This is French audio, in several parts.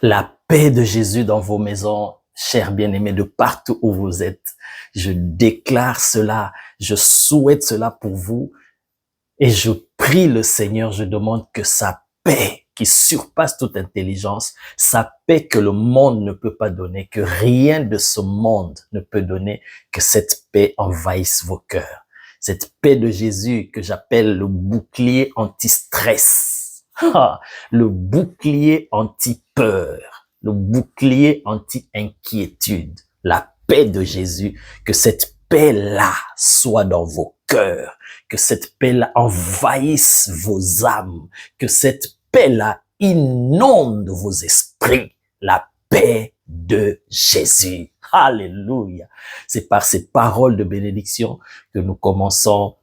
La paix de Jésus dans vos maisons, chers bien-aimés, de partout où vous êtes. Je déclare cela, je souhaite cela pour vous et je prie le Seigneur, je demande que sa paix qui surpasse toute intelligence, sa paix que le monde ne peut pas donner, que rien de ce monde ne peut donner, que cette paix envahisse vos cœurs. Cette paix de Jésus que j'appelle le bouclier anti-stress, le bouclier anti-peur, le bouclier anti-inquiétude, la paix de Jésus, que cette paix-là soit dans vos cœurs, que cette paix-là envahisse vos âmes, que cette paix-là inonde vos esprits, la paix de Jésus. Alléluia. C'est par ces paroles de bénédiction que nous commençons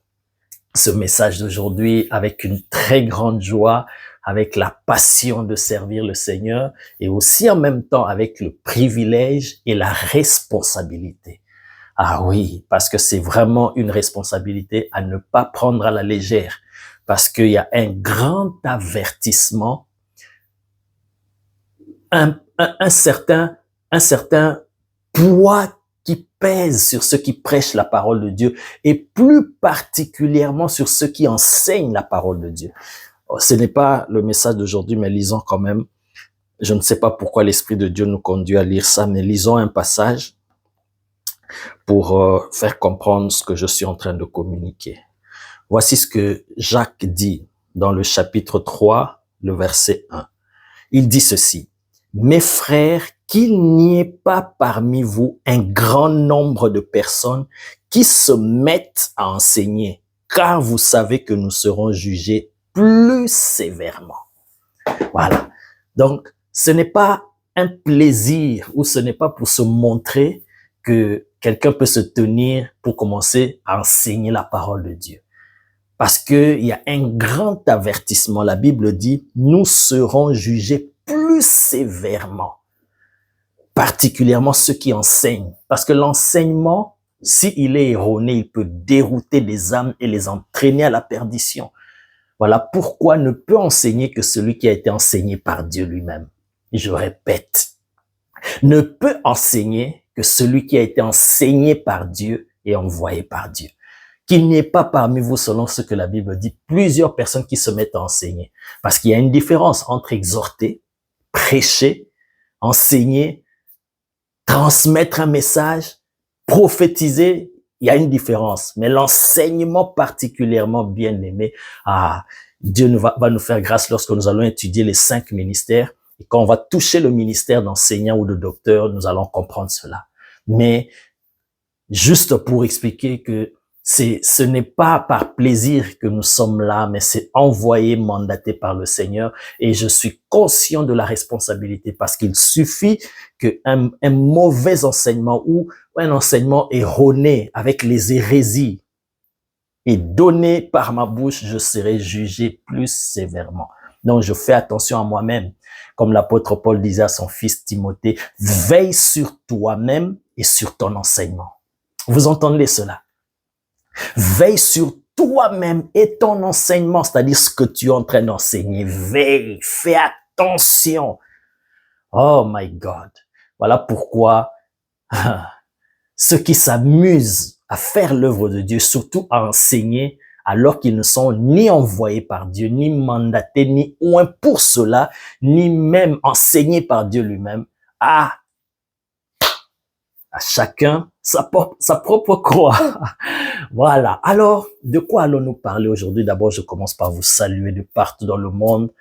ce message d'aujourd'hui avec une très grande joie, avec la passion de servir le Seigneur et aussi en même temps avec le privilège et la responsabilité. Ah oui, parce que c'est vraiment une responsabilité à ne pas prendre à la légère, parce qu'il y a un grand avertissement, un certain poids qui pèse sur ceux qui prêchent la parole de Dieu et plus particulièrement sur ceux qui enseignent la parole de Dieu. Ce n'est pas le message d'aujourd'hui, mais lisons quand même. Je ne sais pas pourquoi l'Esprit de Dieu nous conduit à lire ça, mais lisons un passage pour faire comprendre ce que je suis en train de communiquer. Voici ce que Jacques dit dans le chapitre 3, le verset 1. Il dit ceci: « Mes frères, qu'il n'y ait pas parmi vous un grand nombre de personnes qui se mettent à enseigner, car vous savez que nous serons jugés plus sévèrement. » Voilà. Donc, ce n'est pas un plaisir ou ce n'est pas pour se montrer que quelqu'un peut se tenir pour commencer à enseigner la parole de Dieu. Parce qu'il y a un grand avertissement. La Bible dit, nous serons jugés plus sévèrement. Particulièrement ceux qui enseignent. Parce que l'enseignement, s'il est erroné, il peut dérouter des âmes et les entraîner à la perdition. Voilà pourquoi ne peut enseigner que celui qui a été enseigné par Dieu lui-même. Je répète, ne peut enseigner que celui qui a été enseigné par Dieu et envoyé par Dieu. Qu'il n'y ait pas parmi vous, selon ce que la Bible dit, plusieurs personnes qui se mettent à enseigner. Parce qu'il y a une différence entre exhorter, prêcher, enseigner, transmettre un message, prophétiser. Il y a une différence. Mais l'enseignement particulièrement bien aimé, Dieu va nous faire grâce lorsque nous allons étudier les 5 ministères. Et quand on va toucher le ministère d'enseignant ou de docteur, nous allons comprendre cela. Mais juste pour expliquer que ce n'est pas par plaisir que nous sommes là, mais c'est envoyé, mandaté par le Seigneur. Et je suis conscient de la responsabilité parce qu'il suffit qu'un mauvais enseignement ou un enseignement erroné avec les hérésies est donné par ma bouche, je serai jugé plus sévèrement. Donc, je fais attention à moi-même. Comme l'apôtre Paul disait à son fils Timothée, veille sur toi-même et sur ton enseignement. Vous entendez cela? Veille sur toi-même et ton enseignement, c'est-à-dire ce que tu es en train d'enseigner. Veille, fais attention. Oh my God. Voilà pourquoi ceux qui s'amusent à faire l'œuvre de Dieu, surtout à enseigner, alors qu'ils ne sont ni envoyés par Dieu, ni mandatés, ni oints pour cela, ni même enseignés par Dieu lui-même, à chacun sa propre croix. Voilà. Alors, de quoi allons-nous parler aujourd'hui? D'abord, je commence par vous saluer de partout dans le monde.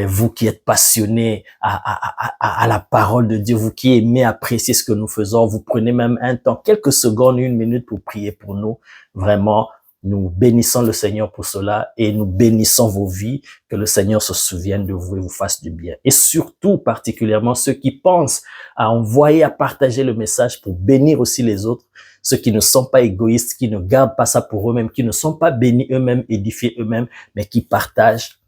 Vous qui êtes passionnés à la parole de Dieu, vous qui aimez apprécier ce que nous faisons, vous prenez même un temps, quelques secondes, 1 minute pour prier pour nous. Vraiment, nous bénissons le Seigneur pour cela et nous bénissons vos vies, que le Seigneur se souvienne de vous et vous fasse du bien. Et surtout, particulièrement, ceux qui pensent à envoyer, à partager le message pour bénir aussi les autres, ceux qui ne sont pas égoïstes, qui ne gardent pas ça pour eux-mêmes, qui ne sont pas bénis eux-mêmes, édifiés eux-mêmes, mais qui partagent.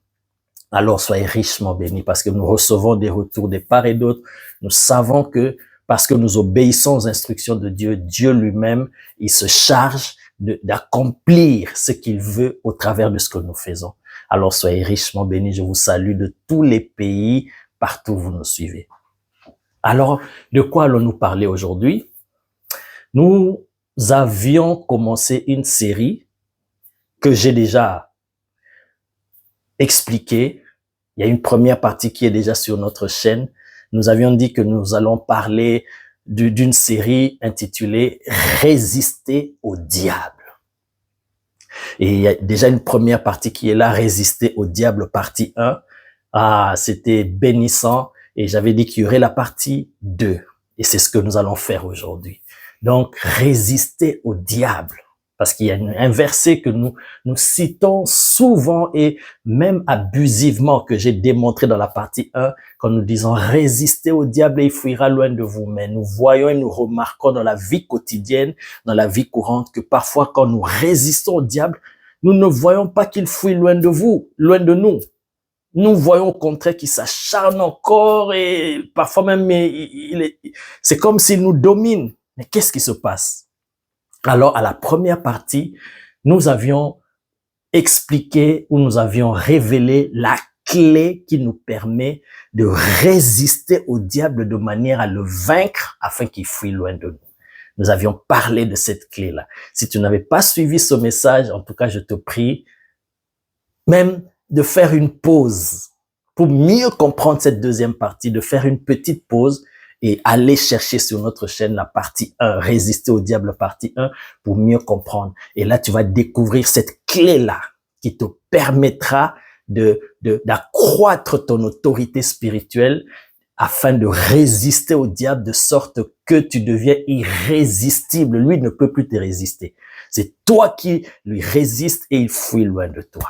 Alors soyez richement bénis parce que nous recevons des retours de part et d'autre. Nous savons que parce que nous obéissons aux instructions de Dieu, Dieu lui-même, il se charge d'accomplir ce qu'il veut au travers de ce que nous faisons. Alors soyez richement bénis. Je vous salue de tous les pays partout où vous nous suivez. Alors, de quoi allons-nous parler aujourd'hui? Nous avions commencé une série que j'ai déjà expliquée. Il y a une première partie qui est déjà sur notre chaîne. Nous avions dit que nous allons parler d'une série intitulée « Résister au diable ». Et il y a déjà une première partie qui est là, « Résister au diable » partie 1. Ah, c'était bénissant. Et j'avais dit qu'il y aurait la partie 2. Et c'est ce que nous allons faire aujourd'hui. Donc, résister au diable. Parce qu'il y a un verset que nous citons souvent et même abusivement que j'ai démontré dans la partie 1 quand nous disons résistez au diable et il fuira loin de vous. Mais nous voyons et nous remarquons dans la vie quotidienne, dans la vie courante que parfois quand nous résistons au diable, nous ne voyons pas qu'il fuit loin de vous, loin de nous. Nous voyons au contraire qu'il s'acharne encore et parfois même c'est comme s'il nous domine. Mais qu'est-ce qui se passe? Alors, à la première partie, nous avions expliqué ou nous avions révélé la clé qui nous permet de résister au diable de manière à le vaincre afin qu'il fuit loin de nous. Nous avions parlé de cette clé-là. Si tu n'avais pas suivi ce message, en tout cas, je te prie même de faire une pause pour mieux comprendre cette deuxième partie, de faire une petite pause et aller chercher sur notre chaîne la partie 1, résister au diable partie 1 pour mieux comprendre. Et là, tu vas découvrir cette clé-là qui te permettra d'accroître ton autorité spirituelle afin de résister au diable de sorte que tu deviens irrésistible. Lui ne peut plus te résister. C'est toi qui lui résistes et il fuit loin de toi.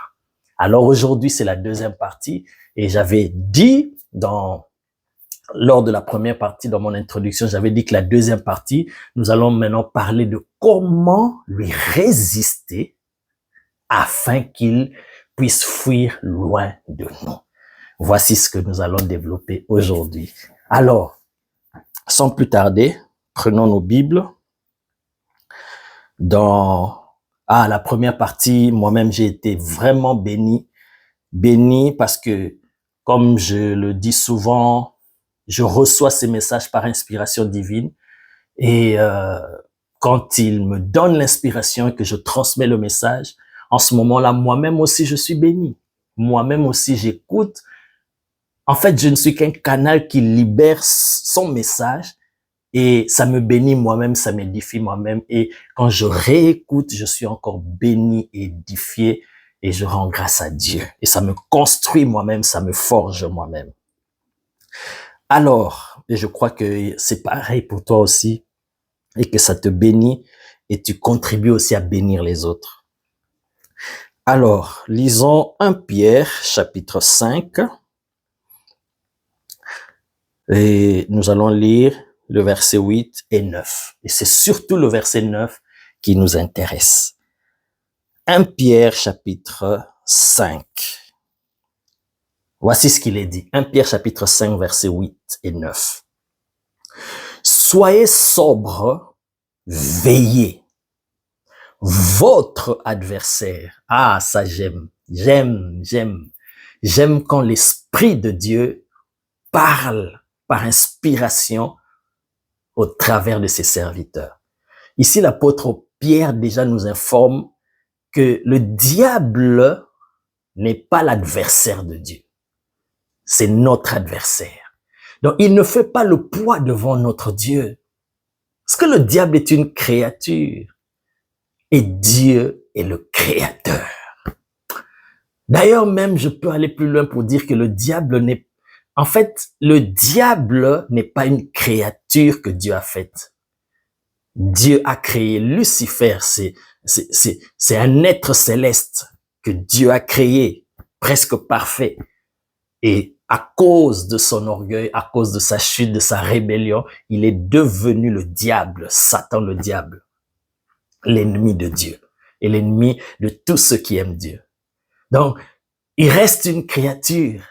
Alors aujourd'hui, c'est la deuxième partie et j'avais dit lors de la première partie, dans mon introduction, j'avais dit que la deuxième partie, nous allons maintenant parler de comment lui résister afin qu'il puisse fuir loin de nous. Voici ce que nous allons développer aujourd'hui. Alors, sans plus tarder, prenons nos Bibles. Dans la première partie, moi-même, j'ai été vraiment béni parce que, comme je le dis souvent, je reçois ces messages par inspiration divine et quand il me donne l'inspiration et que je transmets le message, en ce moment-là, moi-même aussi, je suis béni. Moi-même aussi, j'écoute. En fait, je ne suis qu'un canal qui libère son message et ça me bénit moi-même, ça m'édifie moi-même. Et quand je réécoute, je suis encore béni, édifié et je rends grâce à Dieu. Et ça me construit moi-même, ça me forge moi-même. Alors, et je crois que c'est pareil pour toi aussi et que ça te bénit et tu contribues aussi à bénir les autres. Alors, lisons 1 Pierre chapitre 5 et nous allons lire le verset 8 et 9. Et c'est surtout le verset 9 qui nous intéresse. 1 Pierre chapitre 5. Voici ce qu'il est dit. 1 Pierre chapitre 5 verset 8 et 9. Soyez sobres, veillez. Votre adversaire. Ah, ça j'aime. J'aime quand l'Esprit de Dieu parle par inspiration au travers de ses serviteurs. Ici, l'apôtre Pierre déjà nous informe que le diable n'est pas l'adversaire de Dieu. C'est notre adversaire. Donc, il ne fait pas le poids devant notre Dieu. Parce que le diable est une créature et Dieu est le créateur. D'ailleurs, même, je peux aller plus loin pour dire que le diable n'est pas une créature que Dieu a faite. Dieu a créé Lucifer, c'est un être céleste que Dieu a créé, presque parfait. Et à cause de son orgueil, à cause de sa chute, de sa rébellion, il est devenu le diable, Satan le diable, l'ennemi de Dieu et l'ennemi de tous ceux qui aiment Dieu. Donc, il reste une créature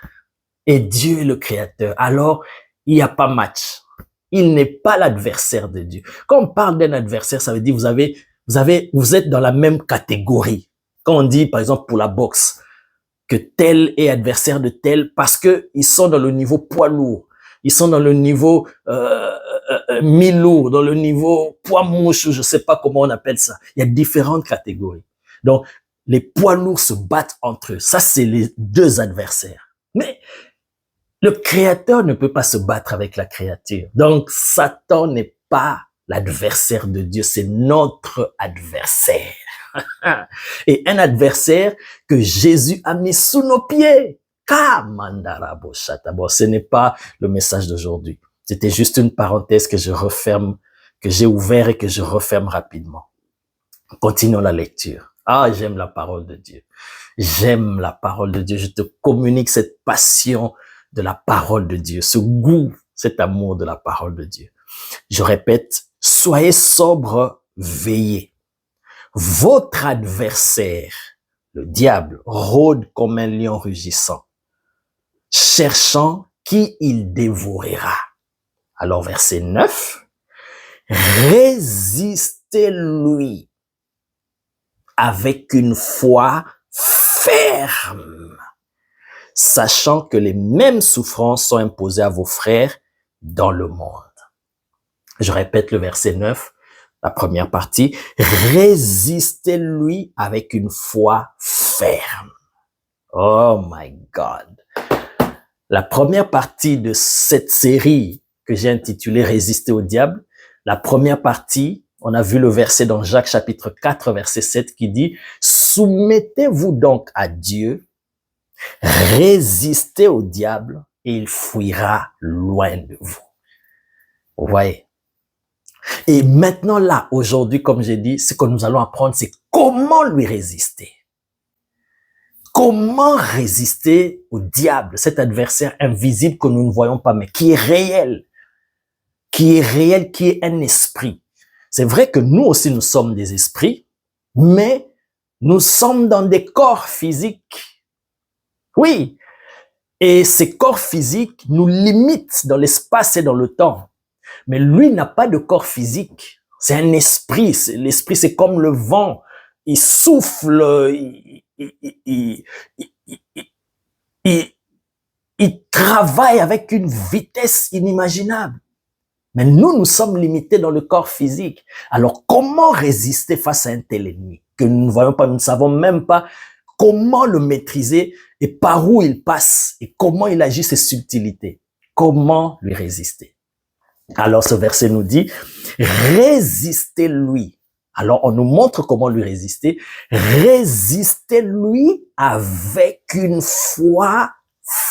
et Dieu est le créateur. Alors, il n'y a pas match. Il n'est pas l'adversaire de Dieu. Quand on parle d'un adversaire, ça veut dire vous êtes dans la même catégorie. Quand on dit, par exemple, pour la boxe, que tel est adversaire de tel parce que ils sont dans le niveau poids lourd. Ils sont dans le niveau mi-lourd, dans le niveau poids mouche, ou je sais pas comment on appelle ça. Il y a différentes catégories. Donc, les poids lourds se battent entre eux. Ça, c'est les deux adversaires. Mais le Créateur ne peut pas se battre avec la créature. Donc, Satan n'est pas l'adversaire de Dieu, c'est notre adversaire. Et un adversaire que Jésus a mis sous nos pieds. Bon, ce n'est pas le message d'aujourd'hui. C'était juste une parenthèse que je referme, que j'ai ouvert et que je referme rapidement. Continuons la lecture. Ah, j'aime la parole de Dieu. J'aime la parole de Dieu. Je te communique cette passion de la parole de Dieu, ce goût, cet amour de la parole de Dieu. Je répète, soyez sobres, veillez. Votre adversaire, le diable, rôde comme un lion rugissant, cherchant qui il dévorera. Alors, verset 9, résistez-lui avec une foi ferme, sachant que les mêmes souffrances sont imposées à vos frères dans le monde. Je répète le verset 9, la première partie. Résistez-lui avec une foi ferme. Oh my God. La première partie de cette série que j'ai intitulée Résister au diable, la première partie, on a vu le verset dans Jacques chapitre 4, verset 7 qui dit « Soumettez-vous donc à Dieu, résistez au diable et il fuira loin de vous. » Vous voyez? Et maintenant là, aujourd'hui, comme j'ai dit, ce que nous allons apprendre, c'est comment lui résister. Comment résister au diable, cet adversaire invisible que nous ne voyons pas, mais qui est réel, qui est un esprit. C'est vrai que nous aussi, nous sommes des esprits, mais nous sommes dans des corps physiques. Oui. Et ces corps physiques nous limitent dans l'espace et dans le temps. Mais lui n'a pas de corps physique. C'est un esprit. L'esprit, c'est comme le vent. Il souffle, il travaille avec une vitesse inimaginable. Mais nous sommes limités dans le corps physique. Alors, comment résister face à un tel ennemi que nous ne voyons pas, nous ne savons même pas comment le maîtriser et par où il passe et comment il agit, ses subtilités. Comment lui résister? Alors, ce verset nous dit, résistez-lui. Alors, on nous montre comment lui résister. Résistez-lui avec une foi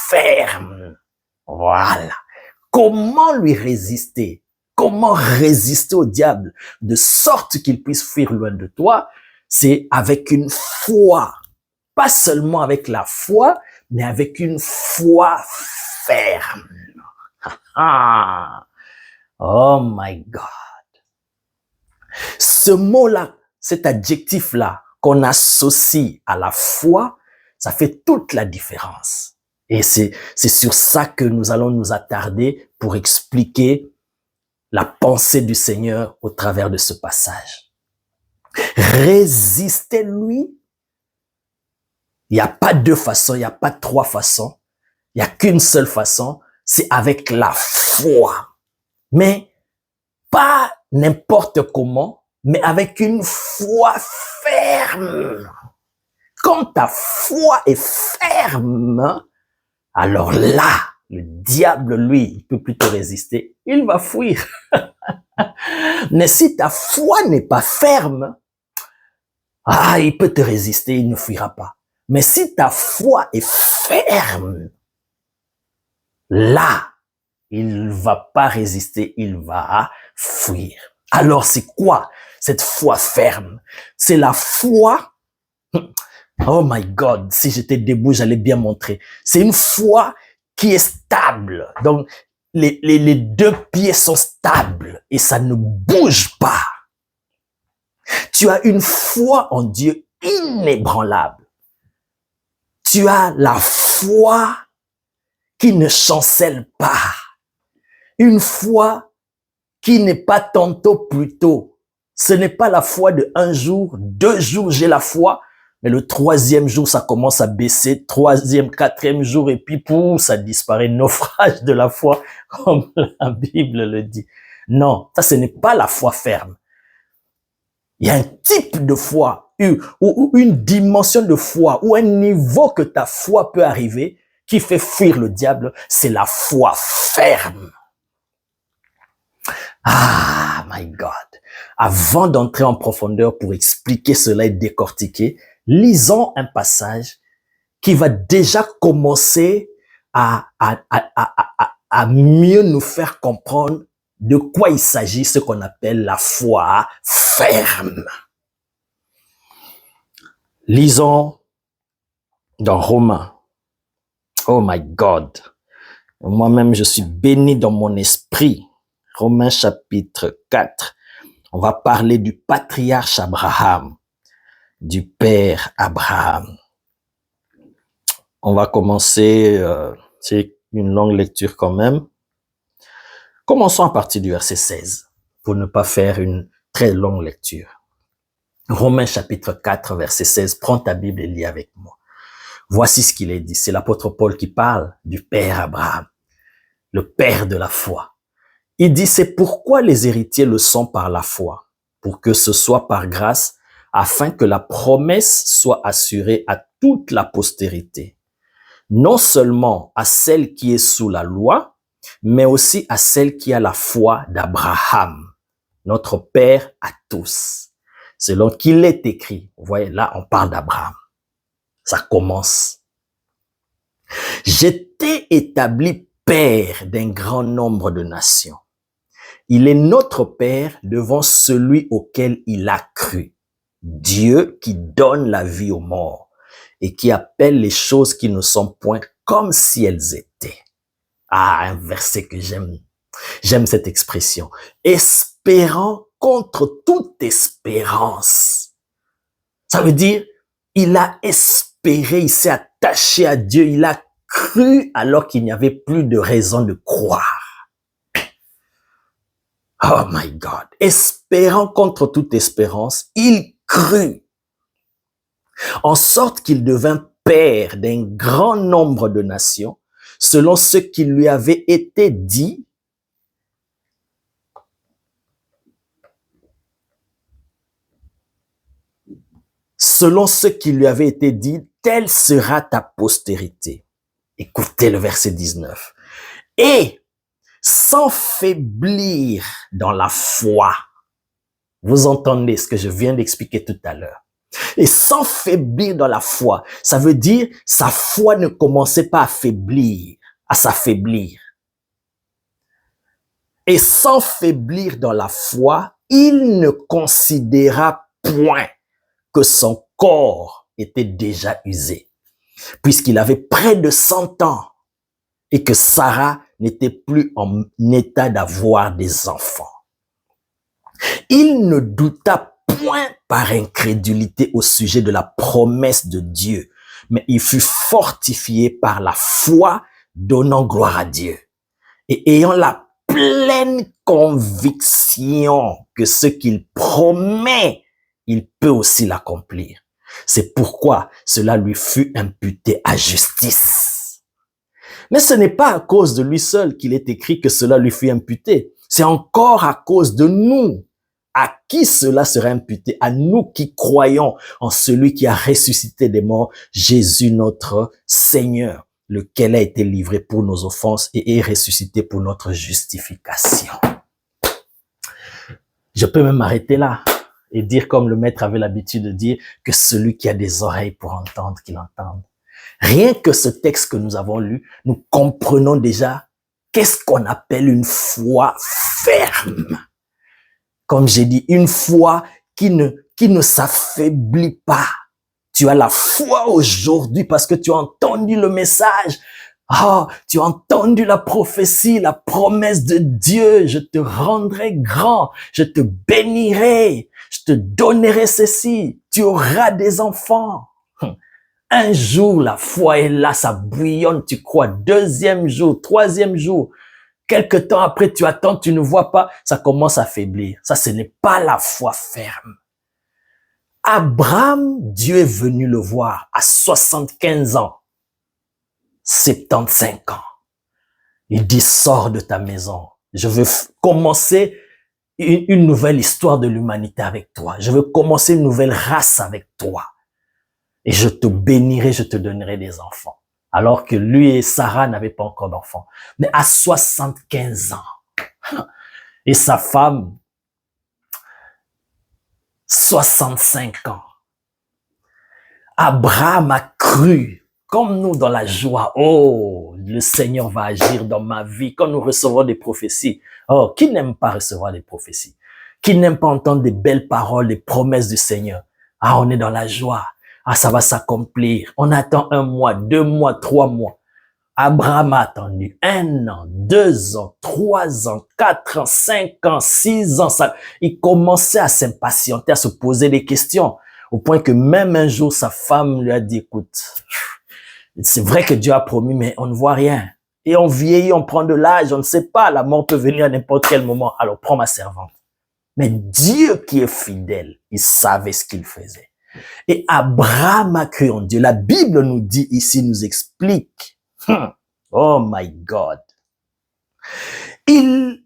ferme. Voilà. Comment lui résister? Comment résister au diable de sorte qu'il puisse fuir loin de toi? C'est avec une foi. Pas seulement avec la foi, mais avec une foi ferme. Ah. Oh my God. Ce mot-là, cet adjectif-là qu'on associe à la foi, ça fait toute la différence. Et c'est sur ça que nous allons nous attarder pour expliquer la pensée du Seigneur au travers de ce passage. Résistez-lui. Il n'y a pas deux façons, il n'y a pas trois façons. Il n'y a qu'une seule façon, c'est avec la foi. Mais pas n'importe comment, mais avec une foi ferme. Quand ta foi est ferme, alors là, le diable, lui, il peut plus te résister, il va fuir. Mais si ta foi n'est pas ferme, il peut te résister, il ne fuira pas. Mais si ta foi est ferme, là, il va pas résister, il va fuir. Alors, c'est quoi cette foi ferme? C'est la foi. Oh my God, si j'étais debout, j'allais bien montrer. C'est une foi qui est stable. Donc, les deux pieds sont stables et ça ne bouge pas. Tu as une foi en Dieu inébranlable. Tu as la foi qui ne chancelle pas. Une foi qui n'est pas tantôt plutôt. Ce n'est pas la foi de un jour, 2 jours, j'ai la foi. Mais le troisième jour, ça commence à baisser, troisième, quatrième jour, et puis pouf, ça disparaît, naufrage de la foi, comme la Bible le dit. Non, ça, ce n'est pas la foi ferme. Il y a un type de foi, ou une dimension de foi, ou un niveau que ta foi peut arriver, qui fait fuir le diable, c'est la foi ferme. Ah, my God. Avant d'entrer en profondeur pour expliquer cela et décortiquer, lisons un passage qui va déjà commencer à mieux nous faire comprendre de quoi il s'agit, ce qu'on appelle la foi ferme. Lisons dans Romains. Oh my God. Moi-même, je suis béni dans mon esprit. Romains chapitre 4. On va parler du patriarche Abraham, du père Abraham. On va commencer, c'est une longue lecture quand même. Commençons à partir du verset 16, pour ne pas faire une très longue lecture. Romains chapitre 4, verset 16, prends ta Bible et lis avec moi. Voici ce qu'il est dit, c'est l'apôtre Paul qui parle du père Abraham, le père de la foi. Il dit, c'est pourquoi les héritiers le sont par la foi, pour que ce soit par grâce, afin que la promesse soit assurée à toute la postérité, non seulement à celle qui est sous la loi, mais aussi à celle qui a la foi d'Abraham, notre père à tous. Selon qu'il est écrit, vous voyez, là on parle d'Abraham. Ça commence. J'étais établi père d'un grand nombre de nations. Il est notre Père devant celui auquel il a cru. Dieu qui donne la vie aux morts et qui appelle les choses qui ne sont point comme si elles étaient. Ah, un verset que j'aime. J'aime cette expression. Espérant contre toute espérance. Ça veut dire, il a espéré, il s'est attaché à Dieu, il a cru alors qu'il n'y avait plus de raison de croire. Oh my God. Espérant contre toute espérance, il crut. En sorte qu'il devint père d'un grand nombre de nations, selon ce qui lui avait été dit. Selon ce qui lui avait été dit, telle sera ta postérité. Écoutez le verset 19. Et sans faiblir dans la foi. Vous entendez ce que je viens d'expliquer tout à l'heure. Et sans faiblir dans la foi, ça veut dire sa foi ne commençait pas à s'affaiblir. Et sans faiblir dans la foi, il ne considéra point que son corps était déjà usé, puisqu'il avait près de 100 ans et que Sarah n'était plus en état d'avoir des enfants. Il ne douta point par incrédulité au sujet de la promesse de Dieu, mais il fut fortifié par la foi, donnant gloire à Dieu et ayant la pleine conviction que ce qu'il promet, il peut aussi l'accomplir. C'est pourquoi cela lui fut imputé à justice. Mais ce n'est pas à cause de lui seul qu'il est écrit que cela lui fut imputé. C'est encore à cause de nous. À qui cela sera imputé? À nous qui croyons en celui qui a ressuscité des morts, Jésus notre Seigneur, lequel a été livré pour nos offenses et est ressuscité pour notre justification. Je peux même m'arrêter là et dire comme le maître avait l'habitude de dire que celui qui a des oreilles pour entendre, qu'il entende. Rien que ce texte que nous avons lu, nous comprenons déjà qu'est-ce qu'on appelle une foi ferme. Comme j'ai dit, une foi qui ne s'affaiblit pas. Tu as la foi aujourd'hui parce que tu as entendu le message. Ah, tu as entendu la prophétie, la promesse de Dieu. Je te rendrai grand, je te bénirai, je te donnerai ceci. Tu auras des enfants. Un jour, la foi est là, ça bouillonne, tu crois. Deuxième jour, troisième jour. Quelque temps après, tu attends, tu ne vois pas, ça commence à faiblir. Ça, ce n'est pas la foi ferme. Abraham, Dieu est venu le voir à 75 ans, 75 ans. Il dit, sors de ta maison. Je veux commencer une nouvelle histoire de l'humanité avec toi. Je veux commencer une nouvelle race avec toi. Et je te bénirai, je te donnerai des enfants. Alors que lui et Sarah n'avaient pas encore d'enfants. Mais à 75 ans. Et sa femme, 65 ans. Abraham a cru, comme nous dans la joie. Oh, le Seigneur va agir dans ma vie. Quand nous recevons des prophéties. Oh, qui n'aime pas recevoir des prophéties? Qui n'aime pas entendre des belles paroles, des promesses du Seigneur? Ah, on est dans la joie. Ah, ça va s'accomplir. On attend 1 mois, 2 mois, 3 mois. Abraham a attendu 1 an, 2 ans, 3 ans, 4 ans, 5 ans, 6 ans. Il commençait à s'impatienter, à se poser des questions. Au point que même un jour, sa femme lui a dit, écoute, c'est vrai que Dieu a promis, mais on ne voit rien. Et on vieillit, on prend de l'âge, on ne sait pas, la mort peut venir à n'importe quel moment. Alors prends ma servante. Mais Dieu qui est fidèle, il savait ce qu'il faisait. Et Abraham a cru en Dieu. La Bible nous dit ici, nous explique. Oh my God. Il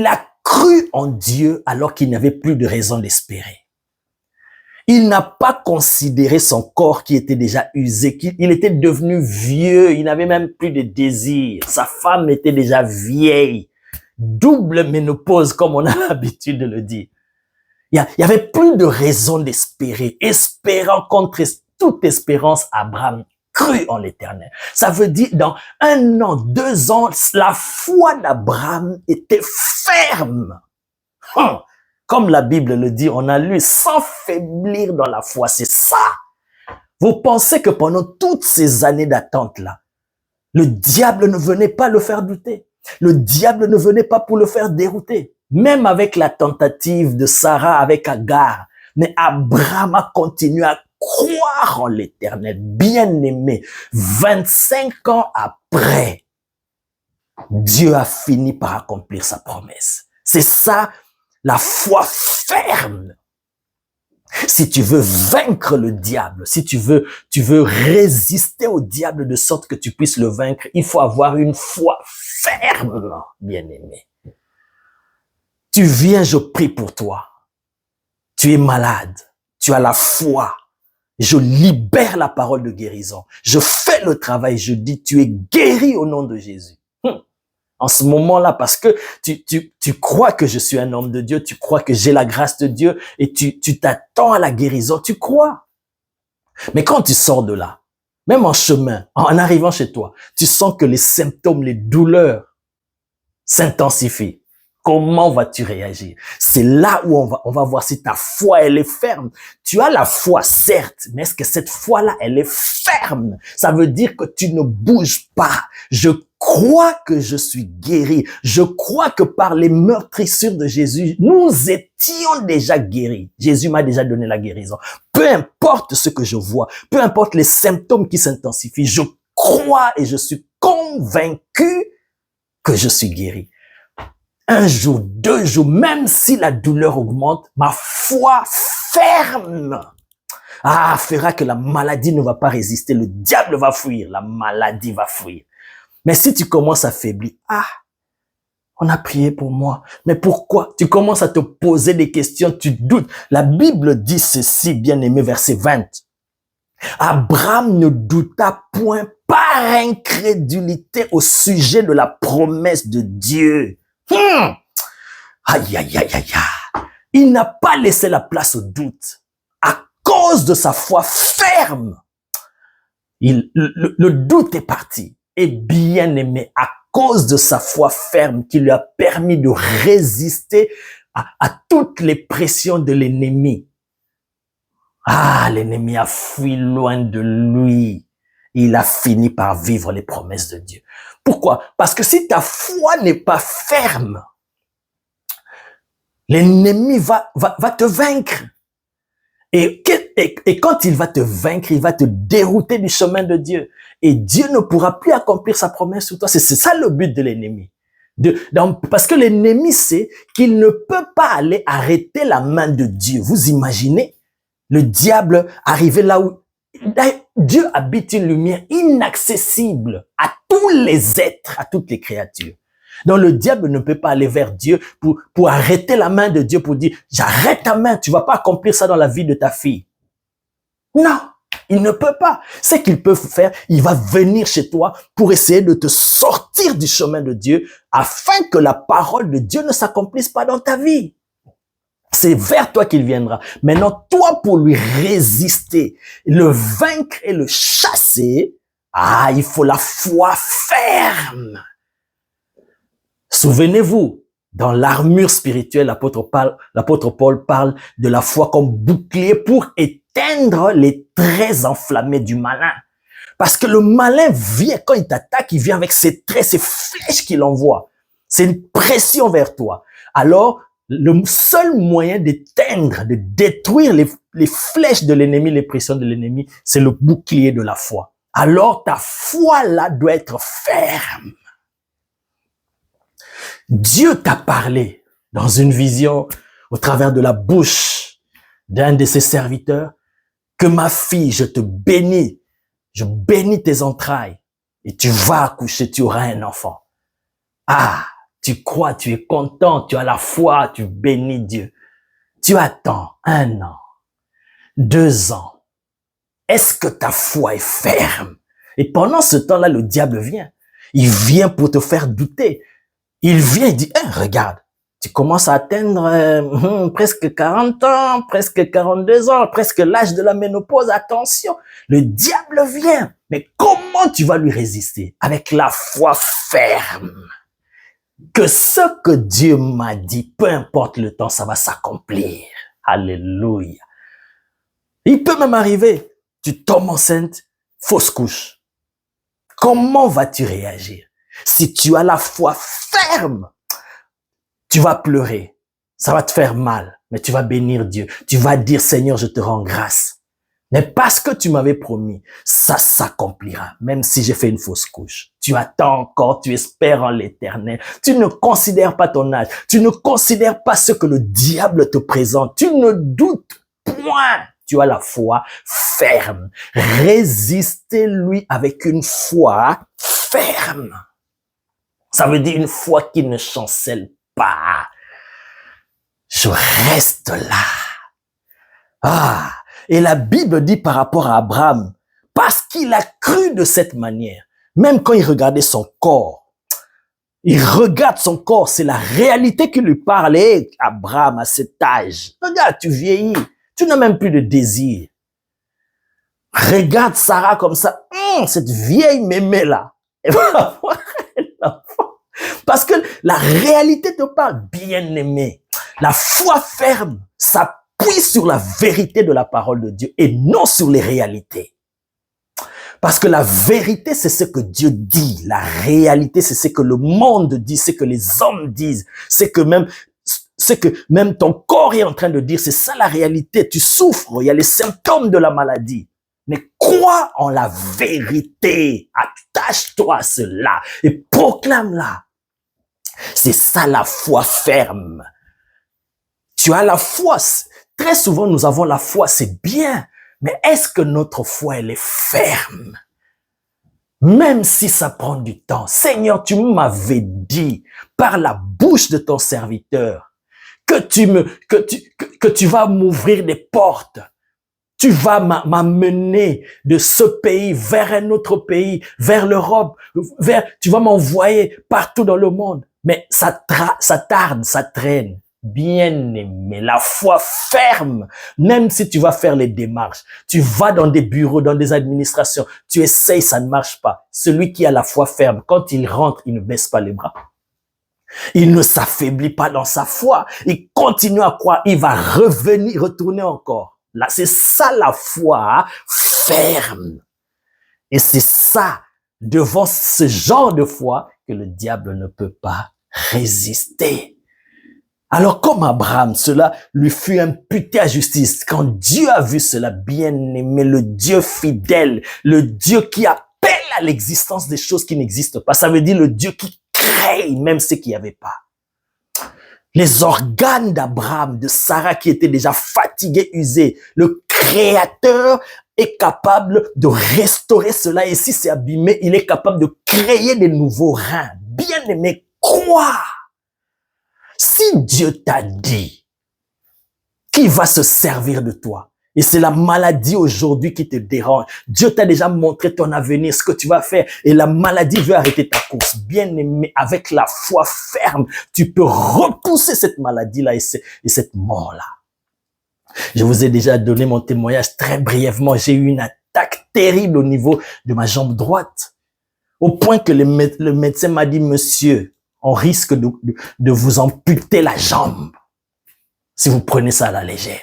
a cru en Dieu alors qu'il n'avait plus de raison d'espérer. Il n'a pas considéré son corps qui était déjà usé, qu'il était devenu vieux, il n'avait même plus de désir. Sa femme était déjà vieille. Double ménopause, comme on a l'habitude de le dire. Il y avait plus de raison d'espérer. Espérant contre toute espérance, Abraham crut en l'Éternel. Ça veut dire, dans 1 an, 2 ans, la foi d'Abraham était ferme. Comme la Bible le dit, on a lu, sans faiblir dans la foi, c'est ça. Vous pensez que pendant toutes ces années d'attente-là, le diable ne venait pas le faire douter. Le diable ne venait pas pour le faire dérouter. Même avec la tentative de Sarah avec Agar. Mais Abraham a continué à croire en l'Éternel, bien-aimé. 25 ans après, Dieu a fini par accomplir sa promesse. C'est ça, la foi ferme. Si tu veux vaincre le diable, si tu veux résister au diable de sorte que tu puisses le vaincre, il faut avoir une foi ferme, bien-aimé. Tu viens, je prie pour toi. Tu es malade. Tu as la foi. Je libère la parole de guérison. Je fais le travail. Je dis, tu es guéri au nom de Jésus. En ce moment-là, parce que tu crois que je suis un homme de Dieu, tu crois que j'ai la grâce de Dieu et tu t'attends à la guérison, tu crois. Mais quand tu sors de là, même en chemin, en arrivant chez toi, tu sens que les symptômes, les douleurs s'intensifient. Comment vas-tu réagir? C'est là où on va voir si ta foi, elle est ferme. Tu as la foi, certes, mais est-ce que cette foi-là, elle est ferme? Ça veut dire que tu ne bouges pas. Je crois que je suis guéri. Je crois que par les meurtrissures de Jésus, nous étions déjà guéris. Jésus m'a déjà donné la guérison. Peu importe ce que je vois, peu importe les symptômes qui s'intensifient, je crois et je suis convaincu que je suis guéri. 1 jour, 2 jours, même si la douleur augmente, ma foi ferme fera que la maladie ne va pas résister. Le diable va fuir, la maladie va fuir. Mais si tu commences à faiblir, on a prié pour moi, mais pourquoi? Tu commences à te poser des questions, tu doutes. La Bible dit ceci, bien-aimé, verset 20. Abraham ne douta point par incrédulité au sujet de la promesse de Dieu. Aïe, aïe, aïe, aïe. Il n'a pas laissé la place au doute. À cause de sa foi ferme, le doute est parti. Et bien aimé, à cause de sa foi ferme qui lui a permis de résister à toutes les pressions de l'ennemi. L'ennemi a fui loin de lui. Il a fini par vivre les promesses de Dieu. Pourquoi? Parce que si ta foi n'est pas ferme, l'ennemi va te vaincre. Et quand il va te vaincre, il va te dérouter du chemin de Dieu. Et Dieu ne pourra plus accomplir sa promesse sur toi. C'est ça le but de l'ennemi. Parce que l'ennemi sait qu'il ne peut pas aller arrêter la main de Dieu. Vous imaginez? Le diable arrivait là où Dieu habite une lumière inaccessible à tous les êtres, à toutes les créatures. Donc le diable ne peut pas aller vers Dieu pour arrêter la main de Dieu pour dire, j'arrête ta main, tu vas pas accomplir ça dans la vie de ta fille. Non, il ne peut pas. Ce qu'il peut faire, il va venir chez toi pour essayer de te sortir du chemin de Dieu afin que la parole de Dieu ne s'accomplisse pas dans ta vie. C'est vers toi qu'il viendra. Maintenant, toi, pour lui résister, le vaincre et le chasser, il faut la foi ferme. Souvenez-vous, dans l'armure spirituelle, l'apôtre Paul parle de la foi comme bouclier pour éteindre les traits enflammés du malin. Parce que le malin vient, quand il t'attaque, il vient avec ses traits, ses flèches qu'il envoie. C'est une pression vers toi. Alors, le seul moyen d'éteindre, de détruire les flèches de l'ennemi, les pressions de l'ennemi, c'est le bouclier de la foi. Alors, ta foi là doit être ferme. Dieu t'a parlé dans une vision au travers de la bouche d'un de ses serviteurs que ma fille, je te bénis, je bénis tes entrailles et tu vas accoucher, tu auras un enfant. Tu crois, tu es content, tu as la foi, tu bénis Dieu. Tu attends 1 an, 2 ans. Est-ce que ta foi est ferme? Et pendant ce temps-là, le diable vient. Il vient pour te faire douter. Il vient, il dit, regarde, tu commences à atteindre presque 40 ans, presque 42 ans, presque l'âge de la ménopause, attention. Le diable vient. Mais comment tu vas lui résister? Avec la foi ferme. Que ce que Dieu m'a dit, peu importe le temps, ça va s'accomplir. Alléluia. Il peut même arriver, tu tombes enceinte, fausse couche. Comment vas-tu réagir? Si tu as la foi ferme, tu vas pleurer. Ça va te faire mal, mais tu vas bénir Dieu. Tu vas dire, Seigneur, je te rends grâce. Mais parce que tu m'avais promis, ça s'accomplira, même si j'ai fait une fausse couche. Tu attends encore, tu espères en l'Éternel. Tu ne considères pas ton âge. Tu ne considères pas ce que le diable te présente. Tu ne doutes point. Tu as la foi ferme. Résistez-lui avec une foi ferme. Ça veut dire une foi qui ne chancelle pas. Je reste là. Et la Bible dit par rapport à Abraham, parce qu'il a cru de cette manière, même quand il regardait son corps, il regarde son corps, c'est la réalité qui lui parle. Hey, Abraham, à cet âge, regarde, tu vieillis, tu n'as même plus de désir. Regarde Sarah comme ça, cette vieille mémé là, elle va avoir un enfant. Parce que la réalité te parle, bien-aimé. La foi ferme, ça puise sur la vérité de la parole de Dieu et non sur les réalités. Parce que la vérité, c'est ce que Dieu dit. La réalité, c'est ce que le monde dit, ce que les hommes disent, c'est que même ton corps est en train de dire. C'est ça la réalité. Tu souffres, il y a les symptômes de la maladie. Mais crois en la vérité. Attache-toi à cela et proclame-la. C'est ça la foi ferme. Tu as la foi. Très souvent, nous avons la foi, c'est bien. Mais est-ce que notre foi, elle est ferme? Même si ça prend du temps. Seigneur, tu m'avais dit par la bouche de ton serviteur que tu vas m'ouvrir des portes. Tu vas m'amener de ce pays vers un autre pays, vers l'Europe, tu vas m'envoyer partout dans le monde. Mais ça tarde, ça traîne. Bien-aimé, la foi ferme, même si tu vas faire les démarches, tu vas dans des bureaux, dans des administrations, tu essayes, ça ne marche pas. Celui qui a la foi ferme, quand il rentre, il ne baisse pas les bras. Il ne s'affaiblit pas dans sa foi. Il continue à croire, il va retourner encore. Là, c'est ça la foi ferme. Et c'est ça, devant ce genre de foi, que le diable ne peut pas résister. Alors comme Abraham, cela lui fut imputé à justice. Quand Dieu a vu cela, bien-aimé, le Dieu fidèle, le Dieu qui appelle à l'existence des choses qui n'existent pas, ça veut dire le Dieu qui crée même ce qu'il n'y avait pas. Les organes d'Abraham, de Sarah qui étaient déjà fatigués, usés, le Créateur est capable de restaurer cela. Et si c'est abîmé, il est capable de créer des nouveaux reins. Bien-aimé, quoi? Si Dieu t'a dit qu'il va se servir de toi, et c'est la maladie aujourd'hui qui te dérange. Dieu t'a déjà montré ton avenir, ce que tu vas faire. Et la maladie veut arrêter ta course. Bien-aimé, avec la foi ferme, tu peux repousser cette maladie-là et cette mort-là. Je vous ai déjà donné mon témoignage très brièvement. J'ai eu une attaque terrible au niveau de ma jambe droite. Au point que le médecin m'a dit, monsieur, on risque de vous amputer la jambe si vous prenez ça à la légère.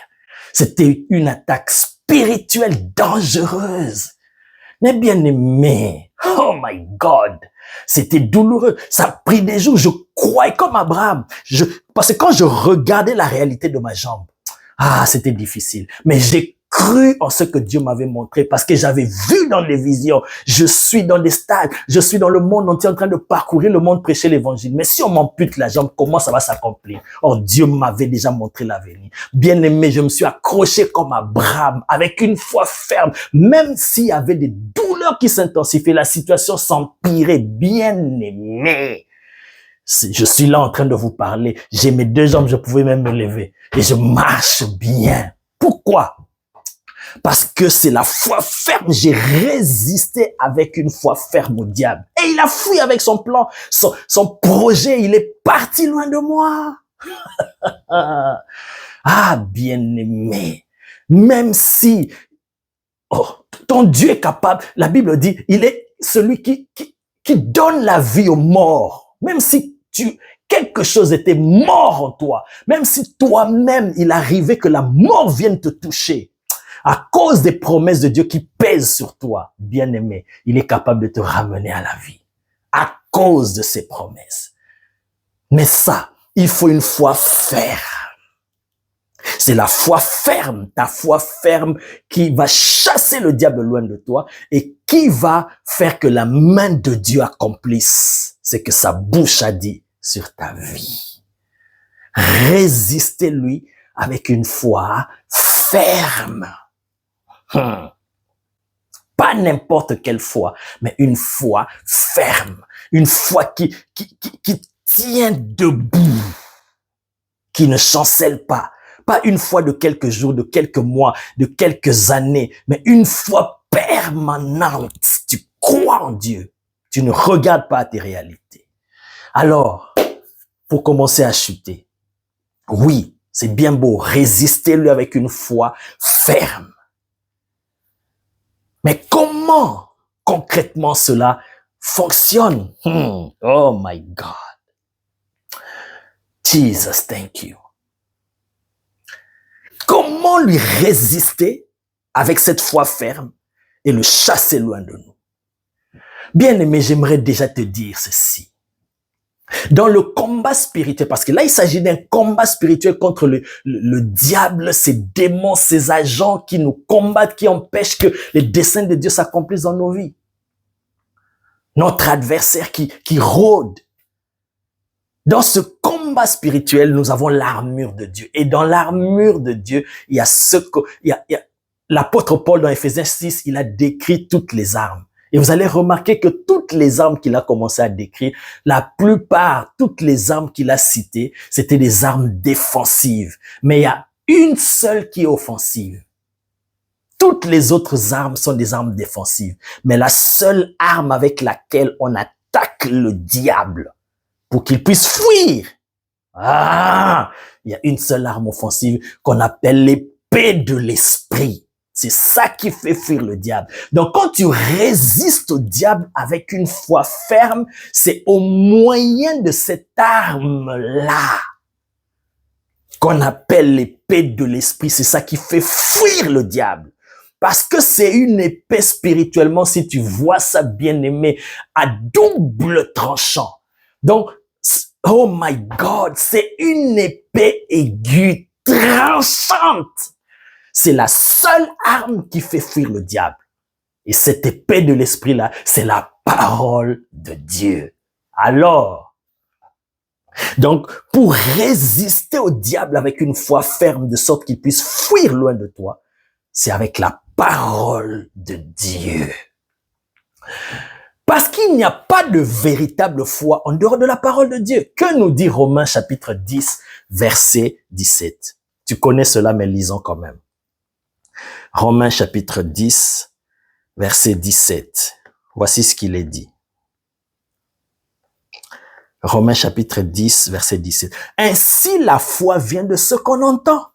C'était une attaque spirituelle dangereuse. Mais bien aimé, oh my God, c'était douloureux. Ça a pris des jours, je croyais comme Abraham. Parce que quand je regardais la réalité de ma jambe, c'était difficile. Mais j'ai cru en ce que Dieu m'avait montré parce que j'avais vu dans les visions. Je suis dans des stades, je suis dans le monde entier en train de parcourir le monde, prêcher l'évangile. Mais si on m'ampute la jambe, comment ça va s'accomplir? Or, Dieu m'avait déjà montré l'avenir. Bien aimé, je me suis accroché comme Abraham avec une foi ferme, même s'il y avait des douleurs qui s'intensifiaient, la situation s'empirait. Bien aimé, je suis là en train de vous parler. J'ai mes deux jambes, je pouvais même me lever. Et je marche bien. Pourquoi? Parce que c'est la foi ferme. J'ai résisté avec une foi ferme au diable. Et il a fui avec son plan, son projet. Il est parti loin de moi. Bien-aimé. Même si ton Dieu est capable, la Bible dit, il est celui qui donne la vie aux morts. Même si quelque chose était mort en toi, même si toi-même, il arrivait que la mort vienne te toucher, à cause des promesses de Dieu qui pèsent sur toi, bien-aimé, il est capable de te ramener à la vie, à cause de ses promesses. Mais ça, il faut une foi ferme. C'est la foi ferme, ta foi ferme qui va chasser le diable loin de toi et qui va faire que la main de Dieu accomplisse ce que sa bouche a dit sur ta vie. Résistez-lui avec une foi ferme. Pas n'importe quelle foi, mais une foi ferme. Une foi qui tient debout, qui ne chancelle pas. Pas une foi de quelques jours, de quelques mois, de quelques années, mais une foi permanente. Tu crois en Dieu. Tu ne regardes pas tes réalités. Alors, pour commencer à chuter, oui, c'est bien beau, résistez-lui avec une foi ferme. Mais comment concrètement cela fonctionne? Oh my God. Jesus, thank you. Comment lui résister avec cette foi ferme et le chasser loin de nous? Bien-aimé, j'aimerais déjà te dire ceci. Dans le combat spirituel, parce que là, il s'agit d'un combat spirituel contre le diable, ses démons, ses agents qui nous combattent, qui empêchent que les desseins de Dieu s'accomplissent dans nos vies. Notre adversaire qui rôde. Dans ce combat spirituel, nous avons l'armure de Dieu. Et dans l'armure de Dieu, il y a l'apôtre Paul dans Ephésiens 6, il a décrit toutes les armes. Et vous allez remarquer que toutes les armes qu'il a commencé à décrire, la plupart, toutes les armes qu'il a citées, c'était des armes défensives. Mais il y a une seule qui est offensive. Toutes les autres armes sont des armes défensives. Mais la seule arme avec laquelle on attaque le diable pour qu'il puisse fuir, il y a une seule arme offensive qu'on appelle l'épée de l'esprit. C'est ça qui fait fuir le diable. Donc, quand tu résistes au diable avec une foi ferme, c'est au moyen de cette arme-là qu'on appelle l'épée de l'esprit. C'est ça qui fait fuir le diable. Parce que c'est une épée spirituellement, si tu vois ça, bien-aimé, à double tranchant. Donc, oh my God, c'est une épée aiguë, tranchante. C'est la seule arme qui fait fuir le diable. Et cette épée de l'esprit-là, c'est la parole de Dieu. Alors, donc, pour résister au diable avec une foi ferme de sorte qu'il puisse fuir loin de toi, c'est avec la parole de Dieu. Parce qu'il n'y a pas de véritable foi en dehors de la parole de Dieu. Que nous dit Romains chapitre 10, verset 17? Tu connais cela, mais lisons quand même. Romains chapitre 10, verset 17. Voici ce qu'il est dit. Romains chapitre 10, verset 17. Ainsi la foi vient de ce qu'on entend.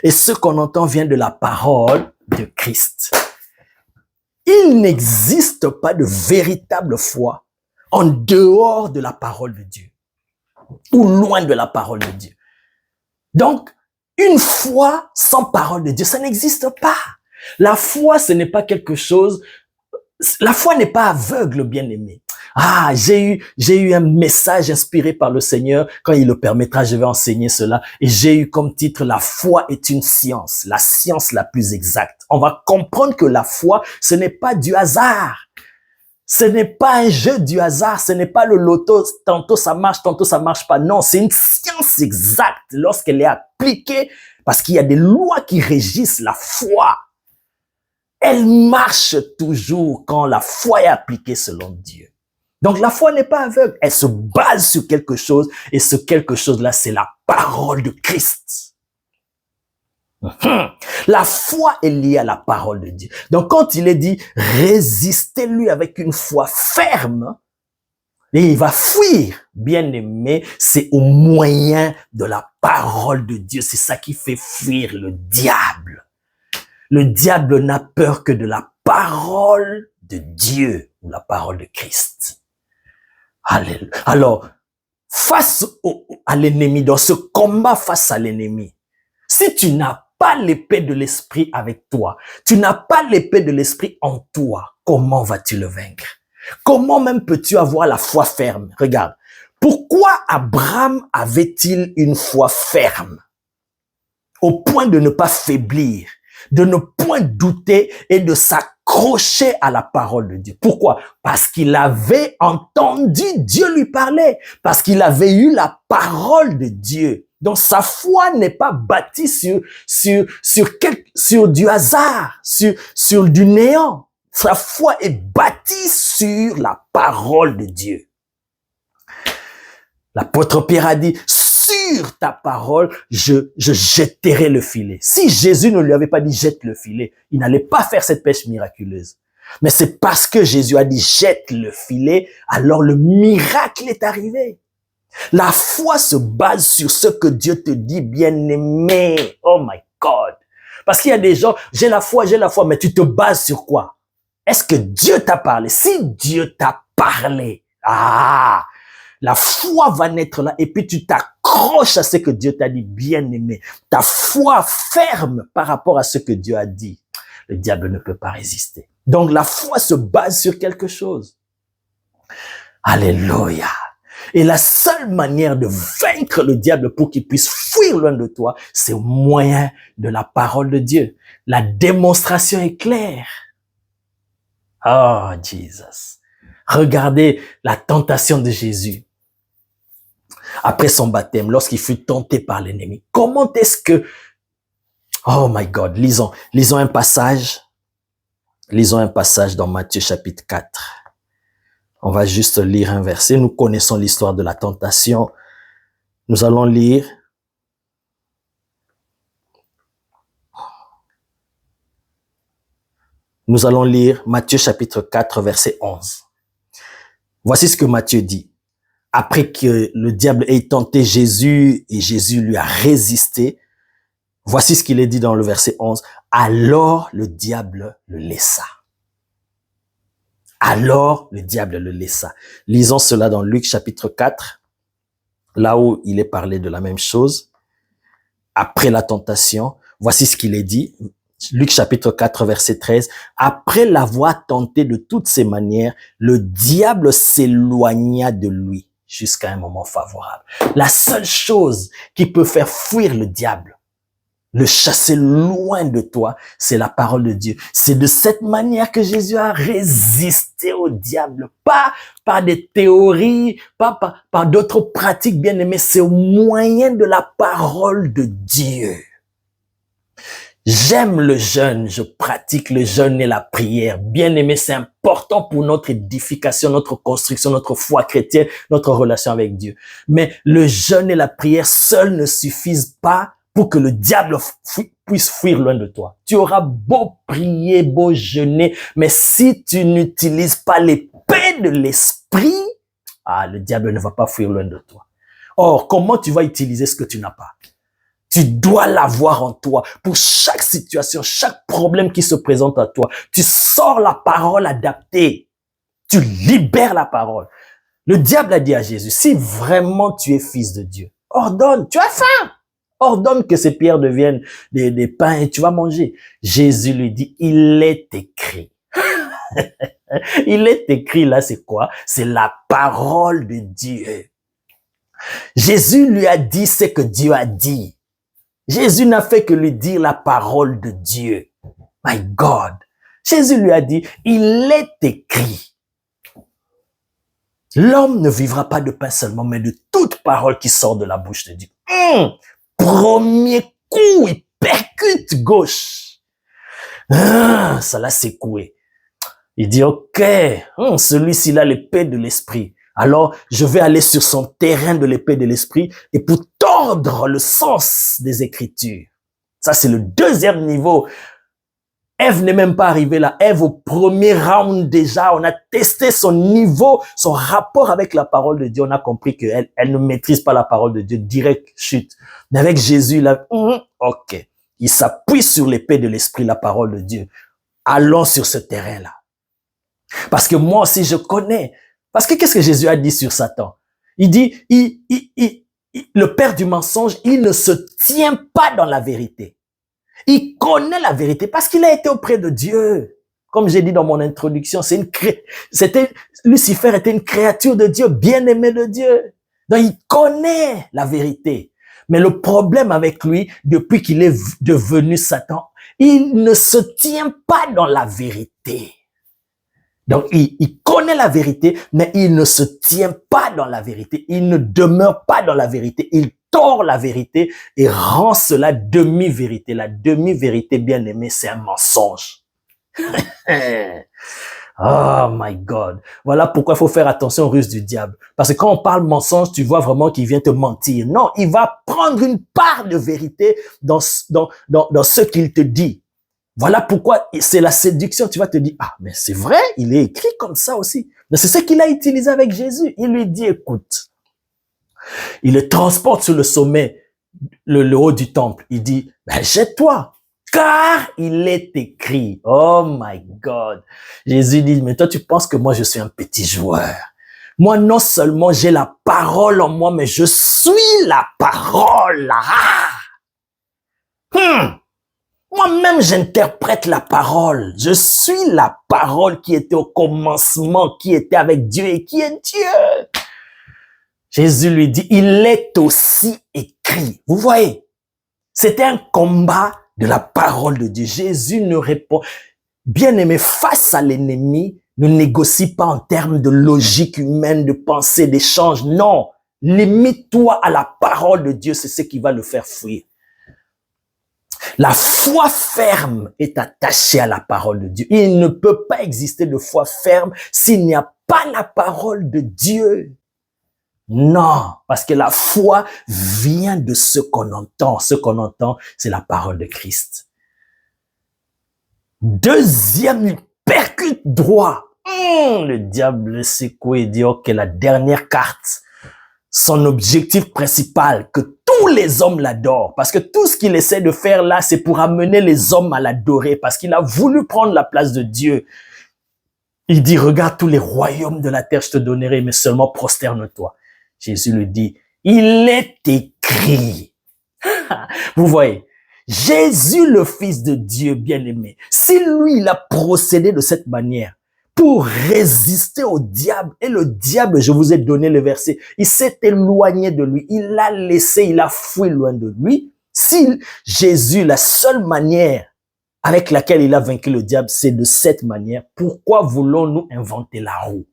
Et ce qu'on entend vient de la parole de Christ. Il n'existe pas de véritable foi en dehors de la parole de Dieu. Ou loin de la parole de Dieu. Donc, une foi sans parole de Dieu, ça n'existe pas. La foi, ce n'est pas quelque chose... La foi n'est pas aveugle, bien-aimé. Ah, j'ai eu un message inspiré par le Seigneur. Quand il le permettra, je vais enseigner cela. Et j'ai eu comme titre, la foi est une science, la science la plus exacte. On va comprendre que la foi, ce n'est pas du hasard. Ce n'est pas un jeu du hasard. Ce n'est pas le loto. Tantôt ça marche pas. Non, c'est une science exacte lorsqu'elle est appliquée parce qu'il y a des lois qui régissent la foi. Elle marche toujours quand la foi est appliquée selon Dieu. Donc la foi n'est pas aveugle, elle se base sur quelque chose et ce quelque chose-là, c'est la parole de Christ. La foi est liée à la parole de Dieu. Donc quand il est dit, résistez-lui avec une foi ferme, et il va fuir, bien aimé, c'est au moyen de la parole de Dieu. C'est ça qui fait fuir le diable. Le diable n'a peur que de la parole de Dieu ou la parole de Christ. Alléluia. Alors, face à l'ennemi, dans ce combat face à l'ennemi, si tu n'as pas l'épée de l'esprit avec toi, tu n'as pas l'épée de l'esprit en toi, comment vas-tu le vaincre? Comment même peux-tu avoir la foi ferme? Regarde, pourquoi Abraham avait-il une foi ferme au point de ne pas faiblir, de ne point douter et de s'accrocher à la parole de Dieu? Pourquoi? Parce qu'il avait entendu Dieu lui parler, parce qu'il avait eu la parole de Dieu. Donc sa foi n'est pas bâtie sur du hasard, sur du néant. Sa foi est bâtie sur la parole de Dieu. L'apôtre Pierre a dit, sur ta parole, je jetterai le filet. Si Jésus ne lui avait pas dit jette le filet, il n'allait pas faire cette pêche miraculeuse. Mais c'est parce que Jésus a dit jette le filet, alors le miracle est arrivé. La foi se base sur ce que Dieu te dit, bien-aimé. Oh my God. Parce qu'il y a des gens, j'ai la foi, mais tu te bases sur quoi? Est-ce que Dieu t'a parlé? Si Dieu t'a parlé, la foi va naître là et puis tu t'accroches à ce que Dieu t'a dit, bien-aimé. Ta foi ferme par rapport à ce que Dieu a dit. Le diable ne peut pas résister. Donc la foi se base sur quelque chose. Alléluia. Et la seule manière de vaincre le diable pour qu'il puisse fuir loin de toi, c'est au moyen de la parole de Dieu. La démonstration est claire. Oh, Jesus. Regardez la tentation de Jésus. Après son baptême, lorsqu'il fut tenté par l'ennemi. Comment est-ce que... Oh my God, lisons un passage. Lisons un passage dans Matthieu chapitre 4. On va juste lire un verset. Nous connaissons l'histoire de la tentation. Nous allons lire. Nous allons lire Matthieu chapitre 4, verset 11. Voici ce que Matthieu dit. Après que le diable ait tenté Jésus et Jésus lui a résisté, voici ce qu'il est dit dans le verset 11. Alors le diable le laissa. Alors le diable le laissa. Lisons cela dans Luc chapitre 4, là où il est parlé de la même chose. Après la tentation, voici ce qu'il est dit. Luc chapitre 4, verset 13. Après l'avoir tenté de toutes ses manières, le diable s'éloigna de lui jusqu'à un moment favorable. La seule chose qui peut faire fuir le diable, le chasser loin de toi, c'est la parole de Dieu. C'est de cette manière que Jésus a résisté au diable. Pas par des théories, pas par d'autres pratiques bien aimées. C'est au moyen de la parole de Dieu. J'aime le jeûne, je pratique le jeûne et la prière. Bien aimé, c'est important pour notre édification, notre construction, notre foi chrétienne, notre relation avec Dieu. Mais le jeûne et la prière seuls ne suffisent pas pour que le diable puisse fuir loin de toi. Tu auras beau prier, beau jeûner, mais si tu n'utilises pas l'épée de l'esprit, le diable ne va pas fuir loin de toi. Or, comment tu vas utiliser ce que tu n'as pas? Tu dois l'avoir en toi pour chaque situation, chaque problème qui se présente à toi. Tu sors la parole adaptée. Tu libères la parole. Le diable a dit à Jésus, si vraiment tu es fils de Dieu, ordonne, tu as faim. Ordonne que ces pierres deviennent des pains et tu vas manger. Jésus lui dit, il est écrit. Il est écrit là, c'est quoi? C'est la parole de Dieu. Jésus lui a dit ce que Dieu a dit. Jésus n'a fait que lui dire la parole de Dieu. My God. Jésus lui a dit, il est écrit. L'homme ne vivra pas de pain seulement, mais de toute parole qui sort de la bouche de Dieu. Premier coup, il percute gauche. Ça l'a secoué. Il dit, ok, celui-ci a l'épée de l'esprit. Alors, je vais aller sur son terrain de l'épée de l'esprit et pour tordre le sens des Écritures. Ça, c'est le deuxième niveau. Ève n'est même pas arrivée là. Ève, au premier round déjà, on a testé son niveau, son rapport avec la parole de Dieu. On a compris qu'elle ne maîtrise pas la parole de Dieu. Direct, chute. Mais avec Jésus, là, ok. Il s'appuie sur l'épée de l'esprit, la parole de Dieu. Allons sur ce terrain-là. Parce que moi aussi, je connais. Parce que qu'est-ce que Jésus a dit sur Satan? Il dit, le père du mensonge, il ne se tient pas dans la vérité. Il connaît la vérité parce qu'il a été auprès de Dieu. Comme j'ai dit dans mon introduction, Lucifer était une créature de Dieu, bien-aimé de Dieu. Donc il connaît la vérité. Mais le problème avec lui, depuis qu'il est devenu Satan, il ne se tient pas dans la vérité. Donc, il connaît la vérité, mais il ne se tient pas dans la vérité. Il ne demeure pas dans la vérité. Il tord la vérité et rend cela demi-vérité. La demi-vérité, bien aimée, c'est un mensonge. Oh my God. Voilà pourquoi il faut faire attention aux ruses du diable. Parce que quand on parle mensonge, tu vois vraiment qu'il vient te mentir. Non, il va prendre une part de vérité dans ce qu'il te dit. Voilà pourquoi c'est la séduction. Tu vas te dire, mais c'est vrai, il est écrit comme ça aussi. Mais c'est ce qu'il a utilisé avec Jésus. Il lui dit, écoute, il le transporte sur le sommet, le haut du temple. Il dit, jette-toi, car il est écrit. Oh my God. Jésus dit, mais toi, tu penses que moi, je suis un petit joueur. Moi, non seulement j'ai la parole en moi, mais je suis la parole. Moi-même, j'interprète la parole. Je suis la parole qui était au commencement, qui était avec Dieu et qui est Dieu. Jésus lui dit, il est aussi écrit. Vous voyez, c'était un combat de la parole de Dieu. Jésus ne répond. Bien-aimé, face à l'ennemi, ne négocie pas en termes de logique humaine, de pensée, d'échange. Non, limite-toi à la parole de Dieu, c'est ce qui va le faire fuir. La foi ferme est attachée à la parole de Dieu. Il ne peut pas exister de foi ferme s'il n'y a pas la parole de Dieu. Non, parce que la foi vient de ce qu'on entend. Ce qu'on entend, c'est la parole de Christ. Deuxième, il percute droit. Le diable secoue et dit, ok, la dernière carte. Son objectif principal, que tous les hommes l'adorent. Parce que tout ce qu'il essaie de faire là, c'est pour amener les hommes à l'adorer. Parce qu'il a voulu prendre la place de Dieu. Il dit, regarde tous les royaumes de la terre, je te donnerai, mais seulement prosterne-toi. Jésus lui dit, il est écrit. Vous voyez, Jésus, le Fils de Dieu bien-aimé, si lui, il a procédé de cette manière, pour résister au diable. Et le diable, je vous ai donné le verset, il s'est éloigné de lui. Il l'a laissé, il a fui loin de lui. Si Jésus, la seule manière avec laquelle il a vaincu le diable, c'est de cette manière, pourquoi voulons-nous inventer la roue?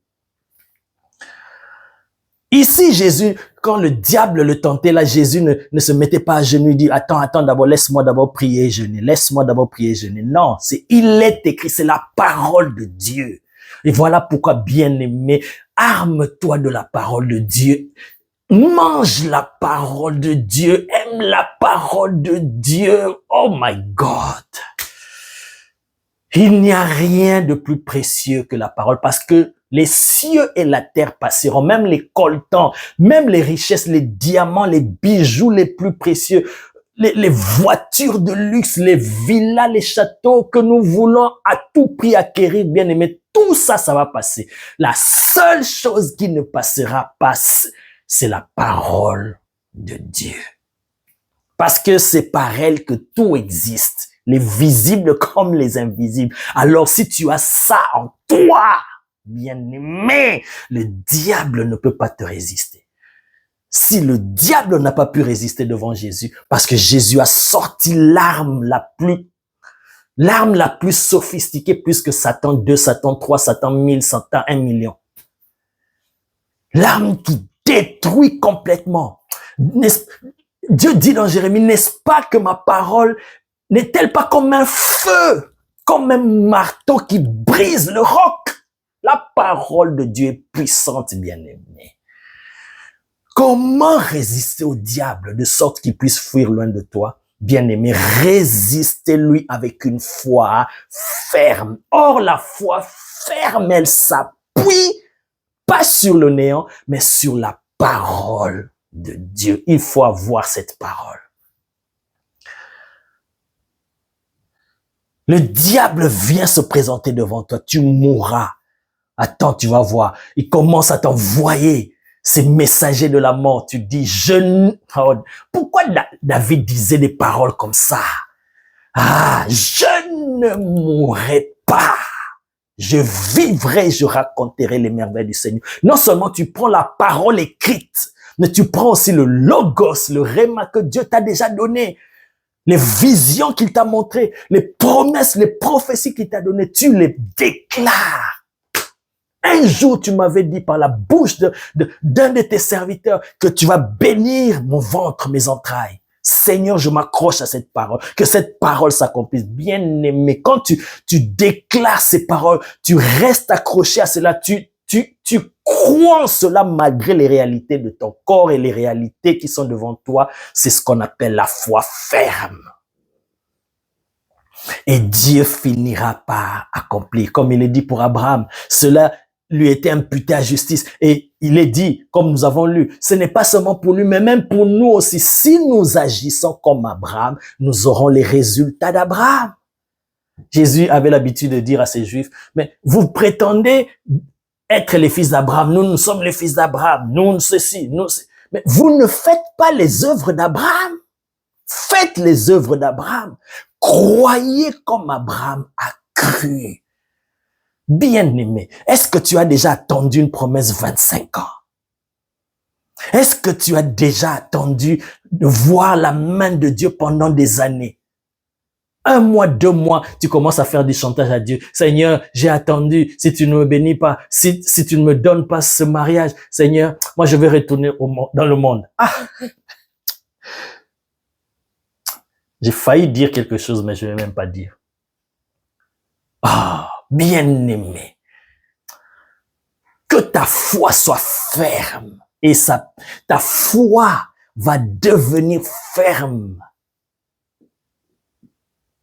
Ici, Jésus quand le diable le tentait, là, Jésus ne se mettait pas à genoux, il dit, attends, d'abord, laisse-moi d'abord prier et jeûner, laisse-moi d'abord prier et jeûner. Non, il est écrit, c'est la parole de Dieu. Et voilà pourquoi, bien-aimé, arme-toi de la parole de Dieu. Mange la parole de Dieu, aime la parole de Dieu. Oh my God. Il n'y a rien de plus précieux que la parole parce que les cieux et la terre passeront, même les coltans, même les richesses, les diamants, les bijoux les plus précieux, les voitures de luxe, les villas, les châteaux que nous voulons à tout prix acquérir, bien aimé, tout ça, ça va passer. La seule chose qui ne passera pas, c'est la parole de Dieu. Parce que c'est par elle que tout existe, les visibles comme les invisibles. Alors si tu as ça en toi, bien-aimé, le diable ne peut pas te résister. Si le diable n'a pas pu résister devant Jésus, parce que Jésus a sorti l'arme la plus sophistiquée, plus que Satan 2, Satan 3, Satan 1000, Satan 1 million. L'arme qui détruit complètement. Dieu dit dans Jérémie, n'est-ce pas que ma parole n'est-elle pas comme un feu, comme un marteau qui brise le roc? La parole de Dieu est puissante, bien-aimé. Comment résister au diable de sorte qu'il puisse fuir loin de toi? Bien-aimé, résistez-lui avec une foi ferme. Or, la foi ferme, elle s'appuie pas sur le néant, mais sur la parole de Dieu. Il faut avoir cette parole. Le diable vient se présenter devant toi, tu mourras. Attends, tu vas voir. Il commence à t'envoyer ces messagers de la mort. Tu dis, pourquoi David disait des paroles comme ça? Ah, je ne mourrai pas. Je vivrai, je raconterai les merveilles du Seigneur. Non seulement tu prends la parole écrite, mais tu prends aussi le logos, le réma que Dieu t'a déjà donné. Les visions qu'il t'a montrées, les promesses, les prophéties qu'il t'a données, tu les déclares. Un jour, tu m'avais dit par la bouche d'un de tes serviteurs que tu vas bénir mon ventre, mes entrailles. Seigneur, je m'accroche à cette parole, que cette parole s'accomplisse. Bien-aimé, quand tu déclares ces paroles, tu restes accroché à cela, tu crois en cela malgré les réalités de ton corps et les réalités qui sont devant toi. C'est ce qu'on appelle la foi ferme. Et Dieu finira par accomplir. Comme il est dit pour Abraham, cela lui était imputé à justice. Et il est dit, comme nous avons lu, ce n'est pas seulement pour lui, mais même pour nous aussi. Si nous agissons comme Abraham, nous aurons les résultats d'Abraham. Jésus avait l'habitude de dire à ses Juifs, mais vous prétendez être les fils d'Abraham, nous sommes les fils d'Abraham, nous ceci, nous ceci. Mais vous ne faites pas les œuvres d'Abraham. Faites les œuvres d'Abraham. Croyez comme Abraham a cru. Bien-aimé, est-ce que tu as déjà attendu une promesse 25 ans? Est-ce que tu as déjà attendu de voir la main de Dieu pendant des années? 1 mois, 2 mois, tu commences à faire du chantage à Dieu. Seigneur, j'ai attendu. Si tu ne me bénis pas, si tu ne me donnes pas ce mariage, Seigneur, moi je vais retourner dans le monde. Ah! J'ai failli dire quelque chose, mais je ne vais même pas dire. Ah, bien-aimé, que ta foi soit ferme et ta foi va devenir ferme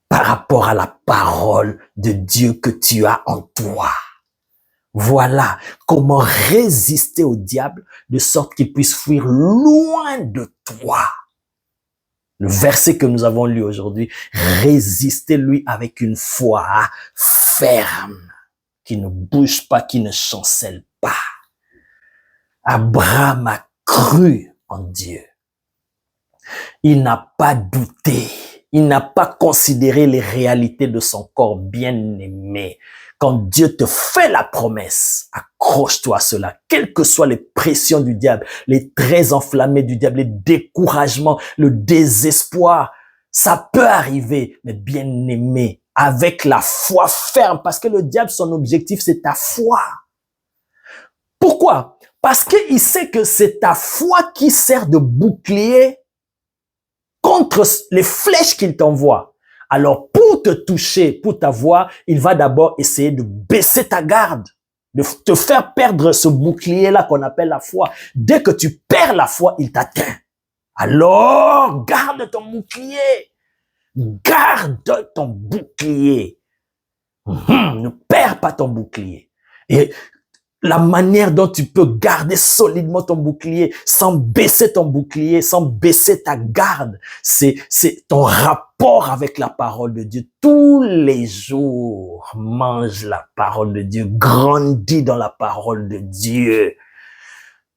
par rapport à la parole de Dieu que tu as en toi. Voilà comment résister au diable de sorte qu'il puisse fuir loin de toi. Le verset que nous avons lu aujourd'hui, résistez-lui avec une foi ferme, qui ne bouge pas, qui ne chancelle pas. Abraham a cru en Dieu. Il n'a pas douté. Il n'a pas considéré les réalités de son corps bien-aimé. Quand Dieu te fait la promesse, accroche-toi à cela, quelles que soient les pressions du diable, les traits enflammés du diable, les découragements, le désespoir, ça peut arriver, mais bien-aimé, avec la foi ferme, parce que le diable, son objectif, c'est ta foi. Pourquoi? Parce qu'il sait que c'est ta foi qui sert de bouclier contre les flèches qu'il t'envoie. Alors, pour te toucher, pour t'avoir, il va d'abord essayer de baisser ta garde, de te faire perdre ce bouclier-là qu'on appelle la foi. Dès que tu perds la foi, il t'atteint. Alors, garde ton bouclier. Garde ton bouclier. Ne perds pas ton bouclier. Et la manière dont tu peux garder solidement ton bouclier, sans baisser ton bouclier, sans baisser ta garde, c'est ton rapport avec la parole de Dieu. Tous les jours, mange la parole de Dieu, grandis dans la parole de Dieu.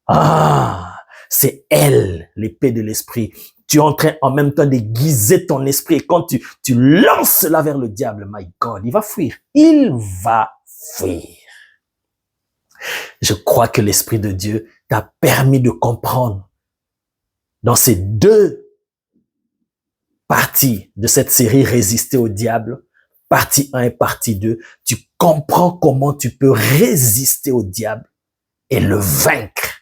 Ah, c'est elle, l'épée de l'esprit. Tu es en train en même temps d'aiguiser ton esprit. Et quand tu lances cela vers le diable, my God, il va fuir. Il va fuir. Je crois que l'Esprit de Dieu t'a permis de comprendre dans ces deux parties de cette série Résister au diable, partie 1 et partie 2, tu comprends comment tu peux résister au diable et le vaincre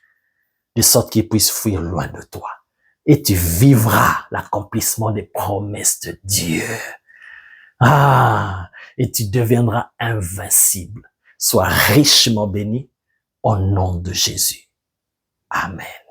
de sorte qu'il puisse fuir loin de toi. Et tu vivras l'accomplissement des promesses de Dieu. Ah, et tu deviendras invincible. Sois richement béni au nom de Jésus. Amen.